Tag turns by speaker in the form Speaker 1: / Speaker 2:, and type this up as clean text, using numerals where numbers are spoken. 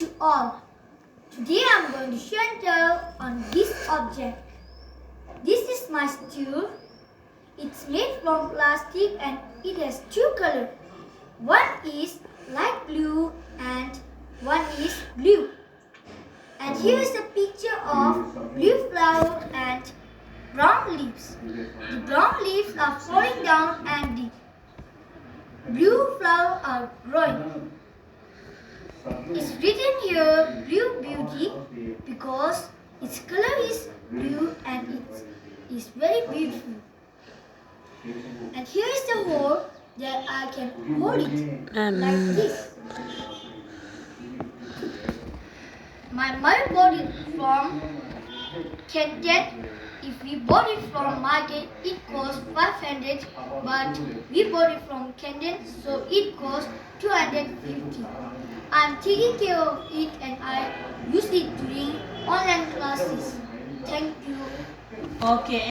Speaker 1: To all. Today I'm going to show and tell on this object. This is my stool. It's made from plastic and it has two colors. One is light blue and one is blue. And here is a picture of blue flower and brown leaves. The brown leaves are falling down and the blue flowers are growing. It's written here Blue Beauty because its color is blue and it is very beautiful. And here is the hole that I can hold it like this. My mother bought it from Kenyan. If we bought it from market, it cost 500, but we bought it from Kenyan, so it cost 250. I'm taking care of it and I use it during online classes. Thank you.
Speaker 2: Okay.